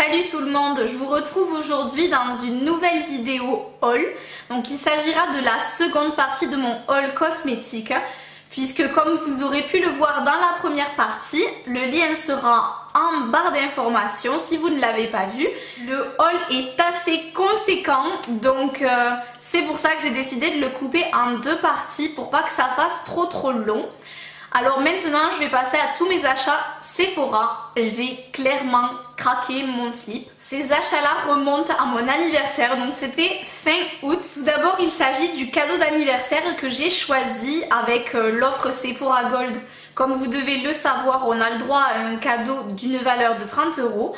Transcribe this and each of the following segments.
Salut tout le monde, je vous retrouve aujourd'hui dans une nouvelle vidéo haul. Donc il s'agira de la seconde partie de mon haul cosmétique, puisque comme vous aurez pu le voir dans la première partie, le lien sera en barre d'informations si vous ne l'avez pas vu. Le haul est assez conséquent, donc c'est pour ça que j'ai décidé de le couper en deux parties pour pas que ça fasse trop long. Alors maintenant je vais passer à tous mes achats Sephora. J'ai clairement craqué mon slip. Ces achats là remontent à mon anniversaire, donc c'était fin août. Tout d'abord il s'agit du cadeau d'anniversaire que j'ai choisi avec l'offre Sephora Gold. Comme vous devez le savoir, on a le droit à un cadeau d'une valeur de 30 €.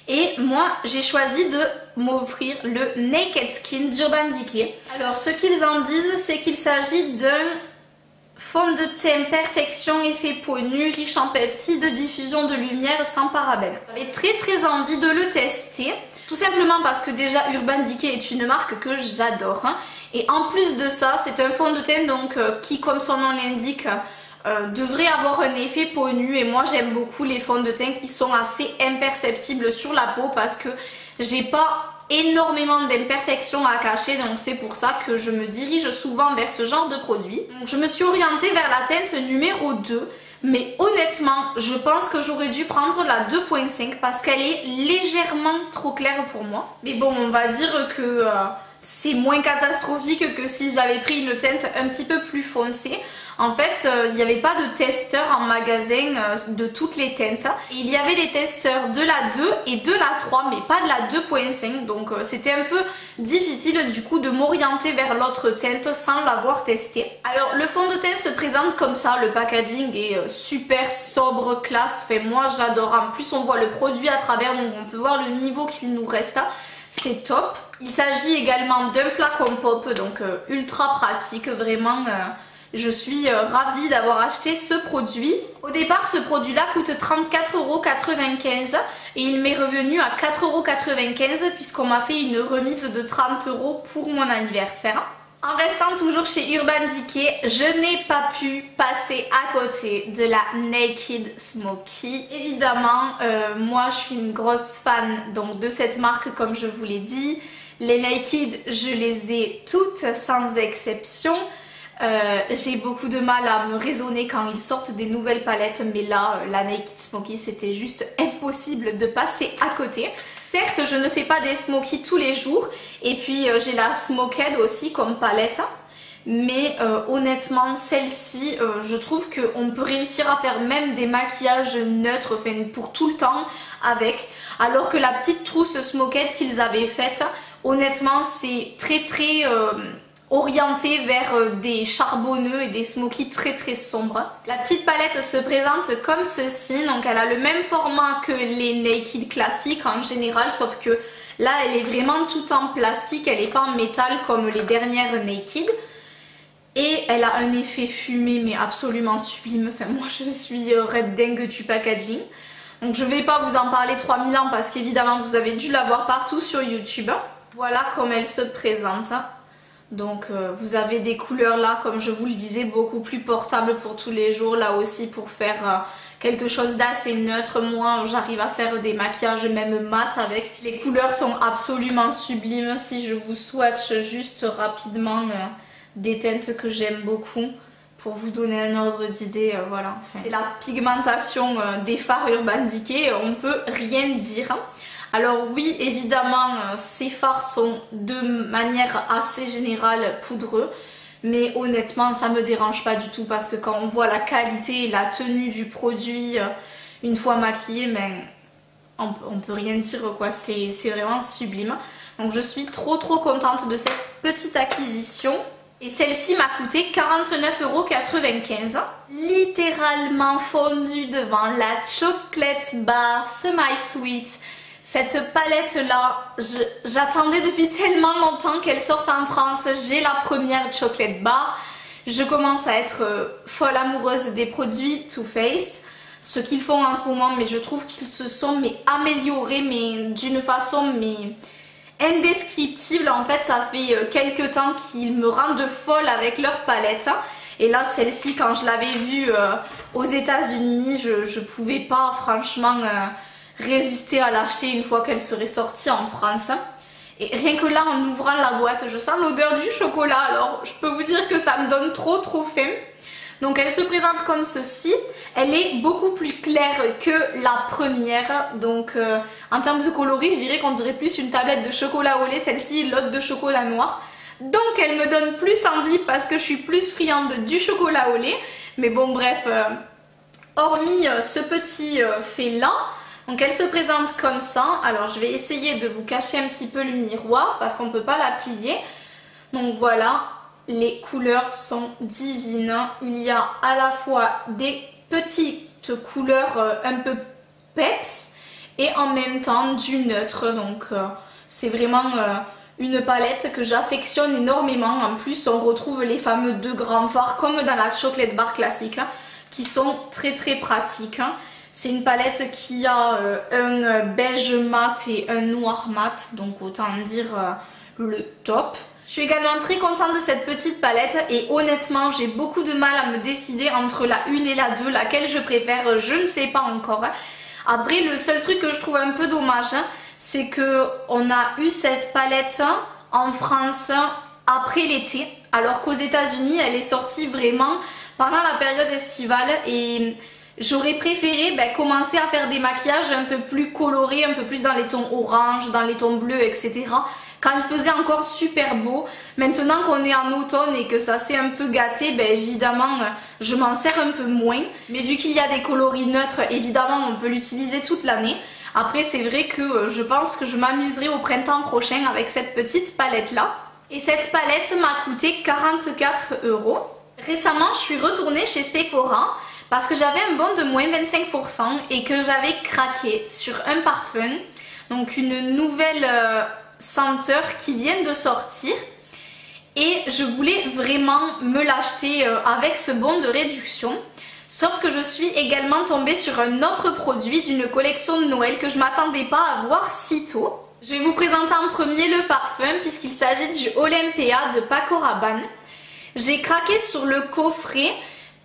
Et moi j'ai choisi de m'offrir le Naked Skin d'Urban Decay. Alors ce qu'ils en disent, c'est qu'il s'agit d'un fond de teint perfection effet peau nue, riche en peptides, de diffusion de lumière sans parabènes. J'avais très envie de le tester, tout simplement parce que déjà Urban Decay est une marque que j'adore. Et en plus de ça, c'est un fond de teint donc qui, comme son nom l'indique, devrait avoir un effet peau nue. Et moi j'aime beaucoup les fonds de teint qui sont assez imperceptibles sur la peau parce que j'ai pas énormément d'imperfections à cacher, donc c'est pour ça que je me dirige souvent vers ce genre de produit. Donc je me suis orientée vers la teinte numéro 2, mais honnêtement je pense que j'aurais dû prendre la 2.5 parce qu'elle est légèrement trop claire pour moi. Mais bon, on va dire que c'est moins catastrophique que si j'avais pris une teinte un petit peu plus foncée. En fait, il n'y avait pas de testeur en magasin de toutes les teintes. Il y avait des testeurs de la 2 et de la 3, mais pas de la 2.5. Donc c'était un peu difficile du coup de m'orienter vers l'autre teinte sans l'avoir testé. Alors le fond de teint se présente comme ça. Le packaging est super sobre, classe. Enfin, moi j'adore. En plus on voit le produit à travers, donc on peut voir le niveau qu'il nous reste. C'est top. Il s'agit également d'un flacon pop, donc ultra pratique, vraiment. Je suis ravie d'avoir acheté ce produit. Au départ, ce produit-là coûte 34,95 € et il m'est revenu à 4,95 € puisqu'on m'a fait une remise de 30 € pour mon anniversaire. En restant toujours chez Urban Decay, je n'ai pas pu passer à côté de la Naked Smoky. Évidemment, moi je suis une grosse fan donc, de cette marque comme je vous l'ai dit. Les Naked, je les ai toutes sans exception. J'ai beaucoup de mal à me raisonner quand ils sortent des nouvelles palettes, mais là la Naked Smoky c'était juste impossible de passer à côté. Certes je ne fais pas des smoky tous les jours et puis j'ai la Smoked aussi comme palette, mais honnêtement celle-ci je trouve qu'on peut réussir à faire même des maquillages neutres, enfin, pour tout le temps avec, alors que la petite trousse Smoked qu'ils avaient faite, honnêtement c'est très orientée vers des charbonneux et des smokies très sombres. La petite palette se présente comme ceci, donc elle a le même format que les Naked classiques en général, sauf que là elle est vraiment toute en plastique, elle n'est pas en métal comme les dernières Naked. Et elle a un effet fumé mais absolument sublime, enfin moi je suis red dingue du packaging. Donc je vais pas vous en parler 3000 ans parce qu'évidemment vous avez dû la voir partout sur YouTube. Voilà comme elle se présente. Donc vous avez des couleurs là, comme je vous le disais, beaucoup plus portables pour tous les jours. Là aussi pour faire quelque chose d'assez neutre. Moi j'arrive à faire des maquillages même mat avec. Les couleurs sont absolument sublimes. Si je vous swatch juste rapidement des teintes que j'aime beaucoup pour vous donner un ordre d'idée, voilà. Enfin, c'est la pigmentation des fards Urban Decay, on peut rien dire. Alors oui, évidemment, ces fards sont de manière assez générale poudreux, mais honnêtement, ça me dérange pas du tout parce que quand on voit la qualité et la tenue du produit une fois maquillé, ben, on peut rien dire quoi, c'est vraiment sublime. Donc je suis trop contente de cette petite acquisition. Et celle-ci m'a coûté 49,95 €. Littéralement fondue devant la Chocolate Bar Semi Sweet. Cette palette là, j'attendais depuis tellement longtemps qu'elle sorte en France. J'ai la première Chocolate Bar. Je commence à être folle amoureuse des produits Too Faced. Ce qu'ils font en ce moment, mais je trouve qu'ils se sont améliorés mais d'une façon indescriptible. En fait ça fait quelques temps qu'ils me rendent folle avec leur palette. Et là celle-ci quand je l'avais vue aux États-Unis, je pouvais pas franchement résister à l'acheter une fois qu'elle serait sortie en France. Et rien que là, en ouvrant la boîte, je sens l'odeur du chocolat. Alors, je peux vous dire que ça me donne trop faim. Donc, elle se présente comme ceci. Elle est beaucoup plus claire que la première. Donc, en termes de coloris, je dirais qu'on dirait plus une tablette de chocolat au lait. Celle-ci, l'autre de chocolat noir. Donc, elle me donne plus envie parce que je suis plus friande du chocolat au lait. Mais bon, bref, hormis ce petit fait-là, donc elle se présente comme ça. Alors je vais essayer de vous cacher un petit peu le miroir parce qu'on ne peut pas la plier. Donc voilà, les couleurs sont divines. Il y a à la fois des petites couleurs un peu peps et en même temps du neutre. Donc c'est vraiment une palette que j'affectionne énormément. En plus on retrouve les fameux 2 grands fards comme dans la chocolate bar classique qui sont très pratiques. C'est une palette qui a un beige mat et un noir mat, donc autant dire le top. Je suis également très contente de cette petite palette et honnêtement j'ai beaucoup de mal à me décider entre la 1 et la 2, laquelle je préfère, je ne sais pas encore. Après le seul truc que je trouve un peu dommage, c'est qu'on a eu cette palette en France après l'été, alors qu'aux États-Unis elle est sortie vraiment pendant la période estivale et j'aurais préféré commencer à faire des maquillages un peu plus colorés, un peu plus dans les tons orange, dans les tons bleus, etc. Quand il faisait encore super beau. Maintenant qu'on est en automne et que ça s'est un peu gâté, évidemment je m'en sers un peu moins. Mais vu qu'il y a des coloris neutres, évidemment on peut l'utiliser toute l'année. Après c'est vrai que je pense que je m'amuserai au printemps prochain avec cette petite palette là. Et cette palette m'a coûté 44 €. Récemment je suis retournée chez Sephora parce que j'avais un bon de moins 25% et que j'avais craqué sur un parfum, donc une nouvelle senteur qui vient de sortir et je voulais vraiment me l'acheter avec ce bon de réduction. Sauf que je suis également tombée sur un autre produit d'une collection de Noël que je ne m'attendais pas à voir si tôt. Je vais vous présenter en premier le parfum puisqu'il s'agit du Olympia de Paco Rabanne. J'ai craqué sur le coffret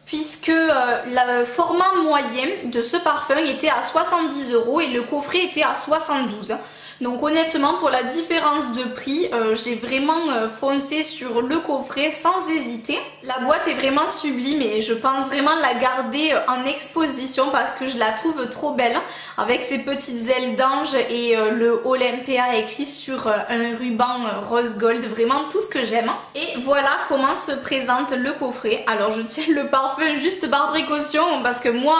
puisque le format moyen de ce parfum était à 70 € et le coffret était à 72 €. Donc honnêtement pour la différence de prix, j'ai vraiment foncé sur le coffret sans hésiter. La boîte est vraiment sublime et je pense vraiment la garder en exposition parce que je la trouve trop belle avec ses petites ailes d'ange et le Olympia écrit sur un ruban rose gold, vraiment tout ce que j'aime. Et voilà comment se présente le coffret. Alors je tiens le parfum juste par précaution parce que moi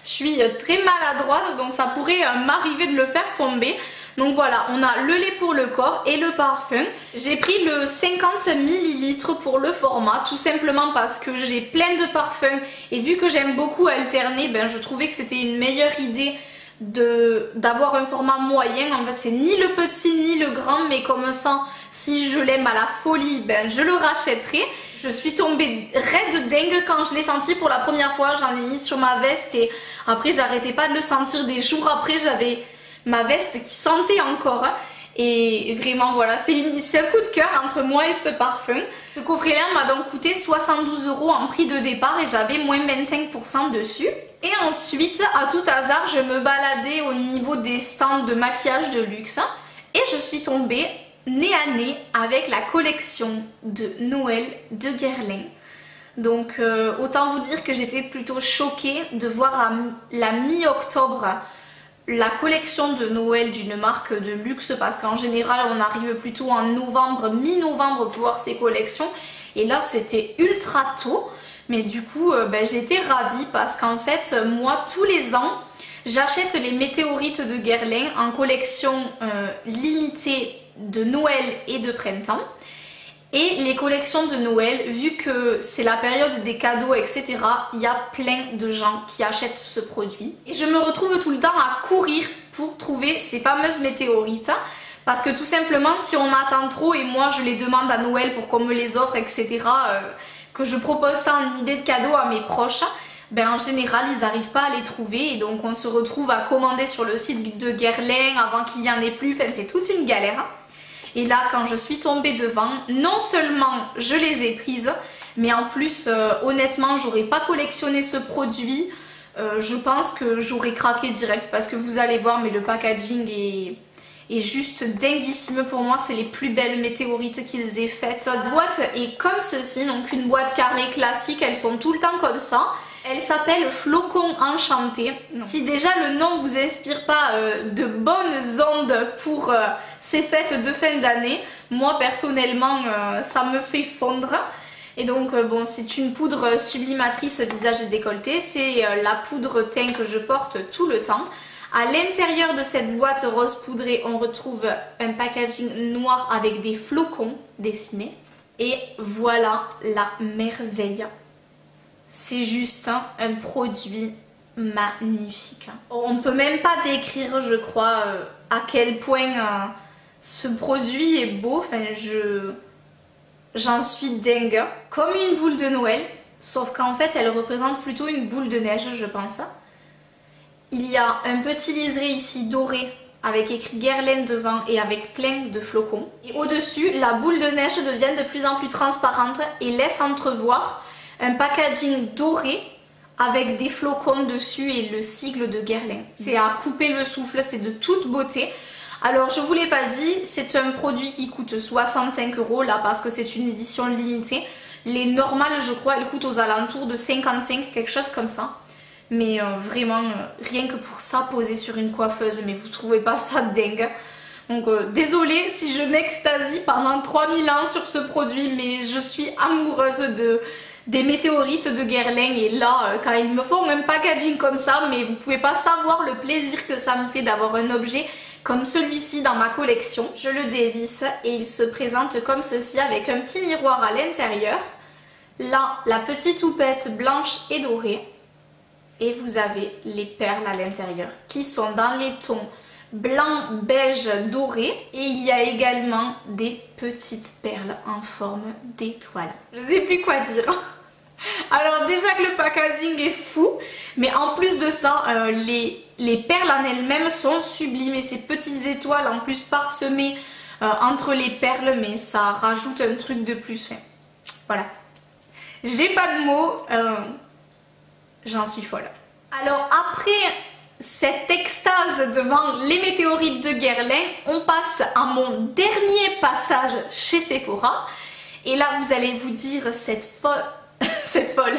je suis très maladroite donc ça pourrait m'arriver de le faire tomber. Donc voilà, on a le lait pour le corps et le parfum. J'ai pris le 50 ml pour le format, tout simplement parce que j'ai plein de parfums et vu que j'aime beaucoup alterner, je trouvais que c'était une meilleure idée d'avoir un format moyen. En fait c'est ni le petit ni le grand, mais comme ça si je l'aime à la folie, je le rachèterai. Je suis tombée raide dingue quand je l'ai senti pour la première fois, j'en ai mis sur ma veste et après j'arrêtais pas de le sentir. Des jours après j'avais ma veste qui sentait encore et vraiment voilà, c'est un coup de cœur entre moi et ce parfum. Ce coffret là m'a donc coûté 72 € en prix de départ et j'avais moins 25% dessus. Et ensuite à tout hasard je me baladais au niveau des stands de maquillage de luxe et je suis tombée nez à nez avec la collection de Noël de Guerlain. Donc autant vous dire que j'étais plutôt choquée de voir à la mi-octobre la collection de Noël d'une marque de luxe parce qu'en général on arrive plutôt en novembre, mi-novembre pour voir ces collections et là c'était ultra tôt. Mais du coup j'étais ravie parce qu'en fait moi tous les ans j'achète les météorites de Guerlain en collection limitée de Noël et de printemps. Et les collections de Noël, vu que c'est la période des cadeaux, etc., il y a plein de gens qui achètent ce produit. Et je me retrouve tout le temps à courir pour trouver ces fameuses météorites. Parce que tout simplement, si on attend trop et moi je les demande à Noël pour qu'on me les offre, etc., que je propose ça en idée de cadeau à mes proches, en général ils n'arrivent pas à les trouver et donc on se retrouve à commander sur le site de Guerlain avant qu'il n'y en ait plus. Enfin, c'est toute une galère. Et là quand je suis tombée devant, non seulement je les ai prises, mais en plus honnêtement j'aurais pas collectionné ce produit je pense que j'aurais craqué direct parce que vous allez voir, mais le packaging est juste dinguissime pour moi. C'est les plus belles météorites qu'ils aient faites. La boîte est comme ceci, donc une boîte carrée classique, elles sont tout le temps comme ça. Elle s'appelle Flocon Enchanté. Si déjà le nom vous inspire pas de bonnes ondes pour ces fêtes de fin d'année, moi personnellement ça me fait fondre. Et donc bon, c'est une poudre sublimatrice visage et décolleté, c'est la poudre teint que je porte tout le temps. À l'intérieur de cette boîte rose poudrée, on retrouve un packaging noir avec des flocons dessinés. Et voilà la merveille. C'est juste un produit magnifique. On peut même pas décrire, je crois, à quel point ce produit est beau. Enfin, j'en suis dingue. Comme une boule de Noël, sauf qu'en fait, elle représente plutôt une boule de neige, je pense. Il y a un petit liseré ici doré avec écrit Guerlain devant et avec plein de flocons. Et au-dessus, la boule de neige devient de plus en plus transparente et laisse entrevoir un packaging doré avec des flocons dessus et le sigle de Guerlain. C'est à couper le souffle, c'est de toute beauté. Alors je vous l'ai pas dit, c'est un produit qui coûte 65 € là parce que c'est une édition limitée. Les normales, je crois, elles coûtent aux alentours de 55, quelque chose comme ça. Mais vraiment, rien que pour ça, poser sur une coiffeuse, mais vous trouvez pas ça dingue? Donc désolée si je m'extasie pendant 3000 ans sur ce produit, mais je suis amoureuse des météorites de Guerlain. Et là, quand ils me font un packaging comme ça, mais vous pouvez pas savoir le plaisir que ça me fait d'avoir un objet comme celui-ci dans ma collection. Je le dévisse et il se présente comme ceci avec un petit miroir à l'intérieur. Là, la petite houppette blanche et dorée. Et vous avez les perles à l'intérieur qui sont dans les tons blanc, beige, doré. Et il y a également des petites perles en forme d'étoile. Je sais plus quoi dire. Alors déjà que le packaging est fou, mais en plus de ça, les perles en elles-mêmes sont sublimes. Et ces petites étoiles en plus parsemées entre les perles, mais ça rajoute un truc de plus. Voilà. J'ai pas de mots. J'en suis folle. Alors après cette extase devant les météorites de Guerlain, on passe à mon dernier passage chez Sephora. Et là vous allez vous dire cette folle, cette folle,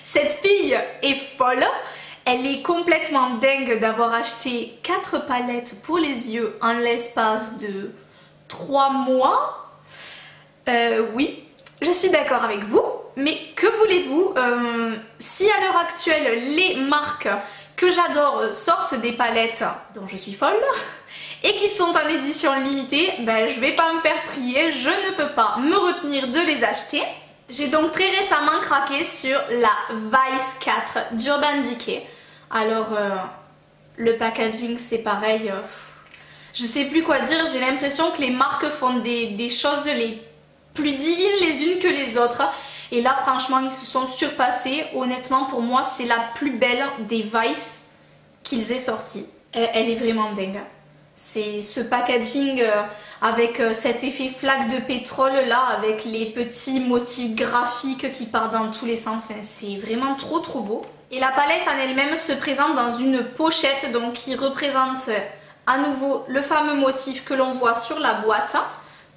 cette fille est folle. Elle est complètement dingue d'avoir acheté 4 palettes pour les yeux en l'espace de 3 mois. Oui, je suis d'accord avec vous. Mais que voulez-vous, si à l'heure actuelle les marques que j'adore sortent des palettes dont je suis folle et qui sont en édition limitée, ben je vais pas me faire prier, je ne peux pas me retenir de les acheter. J'ai donc très récemment craqué sur la Vice 4 d'Urban Decay. Alors le packaging c'est pareil, je sais plus quoi dire, j'ai l'impression que les marques font des choses les plus divines les unes que les autres. Et là franchement ils se sont surpassés. Honnêtement pour moi c'est la plus belle des Vice qu'ils aient sorti. Elle est vraiment dingue. C'est ce packaging avec cet effet flaque de pétrole là, avec les petits motifs graphiques qui partent dans tous les sens. Enfin, c'est vraiment trop beau. Et la palette en elle-même se présente dans une pochette donc qui représente à nouveau le fameux motif que l'on voit sur la boîte.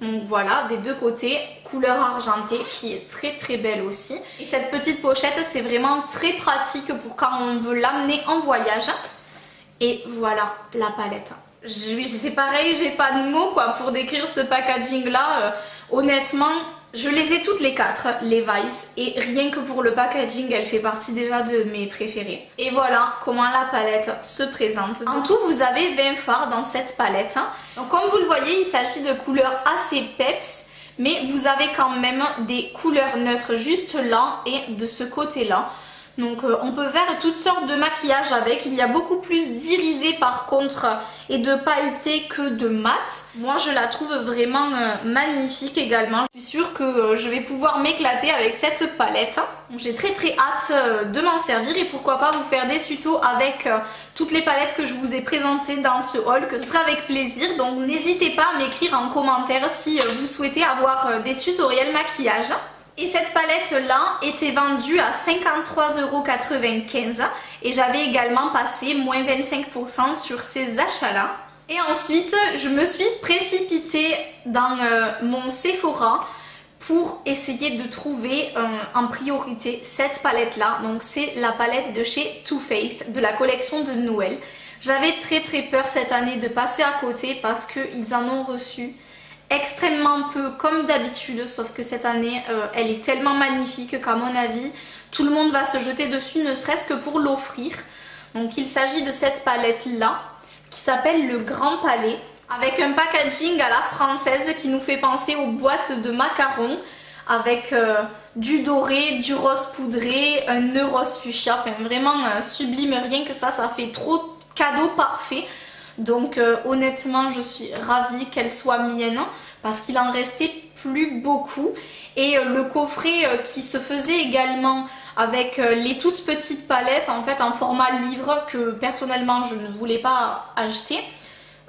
Donc voilà, des deux côtés, couleur argentée qui est très belle aussi. Et cette petite pochette, c'est vraiment très pratique pour quand on veut l'amener en voyage. Et voilà la palette. C'est pareil, j'ai pas de mots quoi pour décrire ce packaging là. Honnêtement, je les ai toutes les 4, les Vice, et rien que pour le packaging, elle fait partie déjà de mes préférés. Et voilà comment la palette se présente. En tout, vous avez 20 fards dans cette palette. Donc comme vous le voyez, il s'agit de couleurs assez peps, mais vous avez quand même des couleurs neutres juste là et de ce côté-là. Donc on peut faire toutes sortes de maquillages avec. Il y a beaucoup plus d'irisé par contre et de pailleté que de mat. Moi je la trouve vraiment magnifique également. Je suis sûre que je vais pouvoir m'éclater avec cette palette. J'ai très hâte de m'en servir et pourquoi pas vous faire des tutos avec toutes les palettes que je vous ai présentées dans ce haul, que ce sera avec plaisir. Donc n'hésitez pas à m'écrire en commentaire si vous souhaitez avoir des tutoriels maquillage. Et cette palette là était vendue à 53,95 € et j'avais également passé moins 25% sur ces achats là. Et ensuite je me suis précipitée dans mon Sephora pour essayer de trouver en priorité cette palette là. Donc c'est la palette de chez Too Faced de la collection de Noël. J'avais très peur cette année de passer à côté parce qu'ils en ont reçu extrêmement peu comme d'habitude, sauf que cette année elle est tellement magnifique qu'à mon avis tout le monde va se jeter dessus ne serait-ce que pour l'offrir. Donc il s'agit de cette palette là qui s'appelle le Grand Palais avec un packaging à la française qui nous fait penser aux boîtes de macarons avec du doré, du rose poudré, un nœud rose fuchsia, enfin vraiment sublime, rien que ça fait trop cadeau parfait. Donc honnêtement je suis ravie qu'elle soit mienne parce qu'il en restait plus beaucoup. Et le coffret qui se faisait également avec les toutes petites palettes en fait en format livre que personnellement je ne voulais pas acheter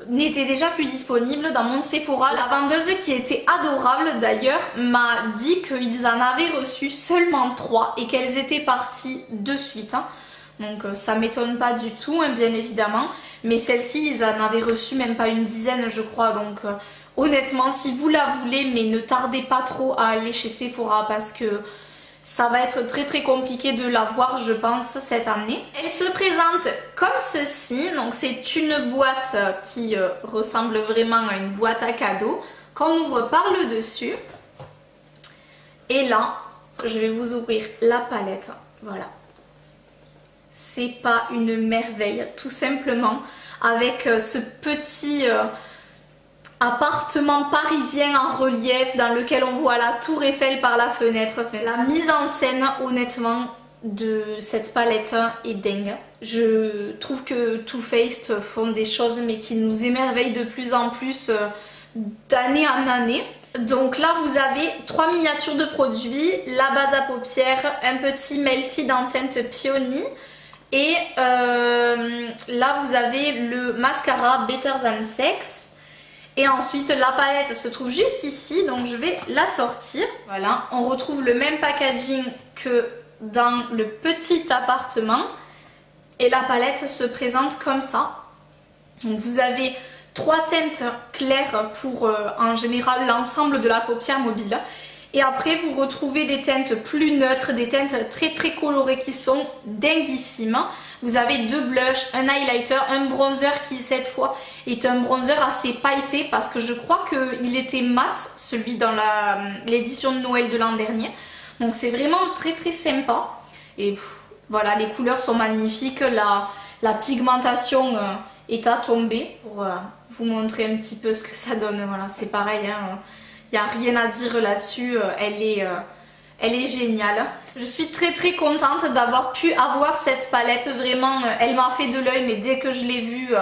n'était déjà plus disponible dans mon Sephora. La vendeuse qui était adorable d'ailleurs m'a dit qu'ils en avaient reçu seulement 3 et qu'elles étaient parties de suite. Donc ça m'étonne pas du tout hein, bien évidemment, mais celle-ci ils en avaient reçu même pas une dizaine je crois. Donc honnêtement si vous la voulez, mais ne tardez pas trop à aller chez Sephora parce que ça va être très compliqué de l'avoir je pense cette année. Elle se présente comme ceci, donc c'est une boîte qui ressemble vraiment à une boîte à cadeaux qu'on ouvre par le dessus. Et là je vais vous ouvrir la palette, voilà. C'est pas une merveille tout simplement avec ce petit appartement parisien en relief dans lequel on voit la tour Eiffel par la fenêtre. Enfin, la mise en scène honnêtement de cette palette est dingue. Je trouve que Too Faced font des choses mais qui nous émerveillent de plus en plus d'année en année. Donc là vous avez 3 miniatures de produits, la base à paupières, un petit melty en teinte Peony. Et là vous avez le mascara Better Than Sex. Et ensuite la palette se trouve juste ici, donc je vais la sortir. Voilà, on retrouve le même packaging que dans le petit appartement. Et la palette se présente comme ça. Donc vous avez 3 teintes claires pour en général l'ensemble de la paupière mobile. Et après vous retrouvez des teintes plus neutres, des teintes très colorées qui sont dinguissimes. Vous avez 2 blushs, un highlighter, un bronzer qui cette fois est un bronzer assez pailleté parce que je crois qu'il était mat, celui dans l'édition de Noël de l'an dernier. Donc c'est vraiment très sympa. Et voilà, les couleurs sont magnifiques, la pigmentation est à tomber pour vous montrer un petit peu ce que ça donne. Voilà, c'est pareil, hein. Il n'y a rien à dire là-dessus, elle est géniale. Je suis très contente d'avoir pu avoir cette palette, vraiment elle m'a fait de l'œil mais dès que je l'ai vue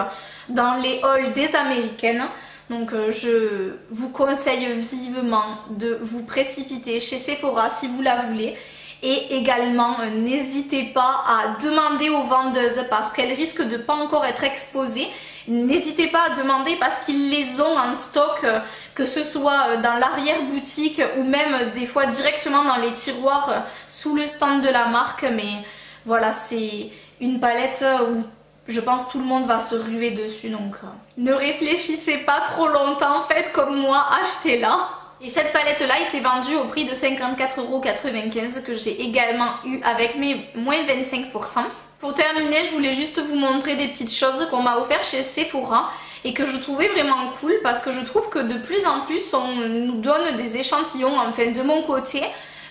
dans les hauls des américaines. Donc je vous conseille vivement de vous précipiter chez Sephora si vous la voulez. Et également n'hésitez pas à demander aux vendeuses parce qu'elles risquent de pas encore être exposées. N'hésitez pas à demander parce qu'ils les ont en stock, que ce soit dans l'arrière-boutique ou même des fois directement dans les tiroirs sous le stand de la marque. Mais voilà, c'est une palette où je pense tout le monde va se ruer dessus. Donc ne réfléchissez pas trop longtemps, faites comme moi, achetez-la. Et cette palette là était vendue au prix de 54,95 € que j'ai également eu avec mes moins 25%. Pour terminer, je voulais juste vous montrer des petites choses qu'on m'a offert chez Sephora et que je trouvais vraiment cool parce que je trouve que de plus en plus on nous donne des échantillons, enfin de mon côté.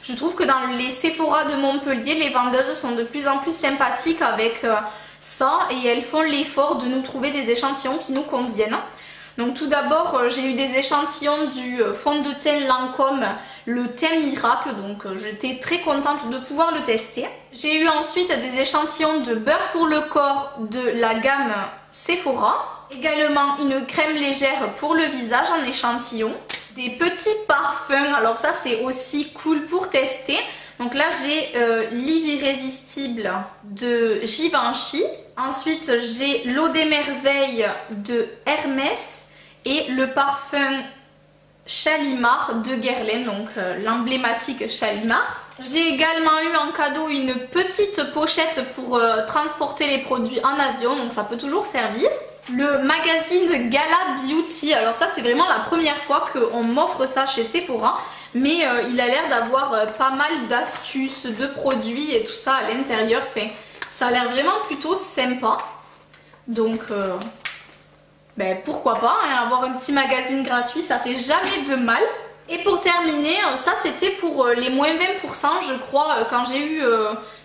Je trouve que dans les Sephora de Montpellier, les vendeuses sont de plus en plus sympathiques avec ça et elles font l'effort de nous trouver des échantillons qui nous conviennent. Donc tout d'abord j'ai eu des échantillons du fond de teint Lancôme, le teint miracle, donc j'étais très contente de pouvoir le tester. J'ai eu ensuite des échantillons de beurre pour le corps de la gamme Sephora. Également une crème légère pour le visage en échantillon. Des petits parfums, alors ça c'est aussi cool pour tester. Donc là j'ai l'Irrésistible de Givenchy. Ensuite j'ai l'Eau des Merveilles de Hermès et le parfum Shalimar de Guerlain, donc l'emblématique Shalimar. J'ai également eu en cadeau une petite pochette pour transporter les produits en avion, donc ça peut toujours servir. Le magazine Gala Beauty, alors ça c'est vraiment la première fois qu'on m'offre ça chez Sephora, mais il a l'air d'avoir pas mal d'astuces, de produits et tout ça à l'intérieur, enfin, ça a l'air vraiment plutôt sympa, donc ben, pourquoi pas, hein, avoir un petit magazine gratuit ça fait jamais de mal. Et pour terminer, ça c'était pour les moins 20% je crois, quand j'ai eu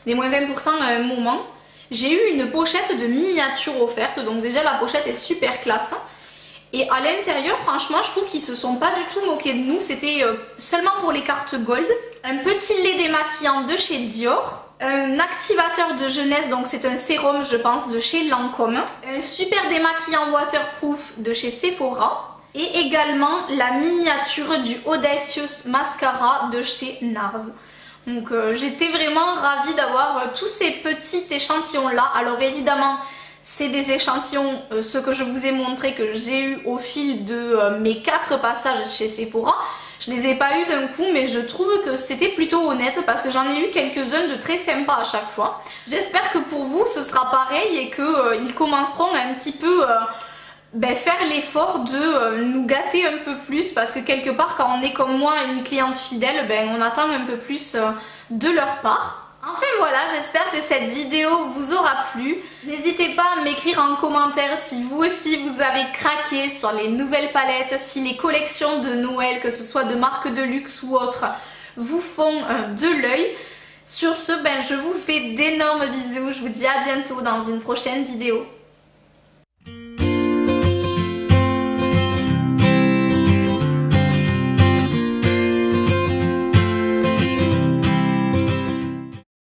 les moins 20% à un moment. J'ai eu une pochette de miniatures offerte, donc déjà la pochette est super classe. Et à l'intérieur, franchement, je trouve qu'ils se sont pas du tout moqués de nous. C'était seulement pour les cartes gold. Un petit lait démaquillant de chez Dior. Un activateur de jeunesse, donc c'est un sérum je pense de chez Lancôme. Un super démaquillant waterproof de chez Sephora. Et également la miniature du Audacious Mascara de chez NARS. Donc j'étais vraiment ravie d'avoir tous ces petits échantillons là. Alors évidemment c'est des échantillons, ceux que je vous ai montré que j'ai eu au fil de mes 4 passages chez Sephora. Je les ai pas eu d'un coup, mais je trouve que c'était plutôt honnête parce que j'en ai eu quelques-uns de très sympas à chaque fois. J'espère que pour vous ce sera pareil et qu'ils commenceront un petit peu faire l'effort de nous gâter un peu plus, parce que quelque part quand on est comme moi une cliente fidèle, on attend un peu plus de leur part. Enfin voilà, j'espère que cette vidéo vous aura plu. N'hésitez pas à m'écrire en commentaire si vous aussi vous avez craqué sur les nouvelles palettes, si les collections de Noël, que ce soit de marques de luxe ou autres, vous font de l'œil. Sur ce, je vous fais d'énormes bisous, je vous dis à bientôt dans une prochaine vidéo.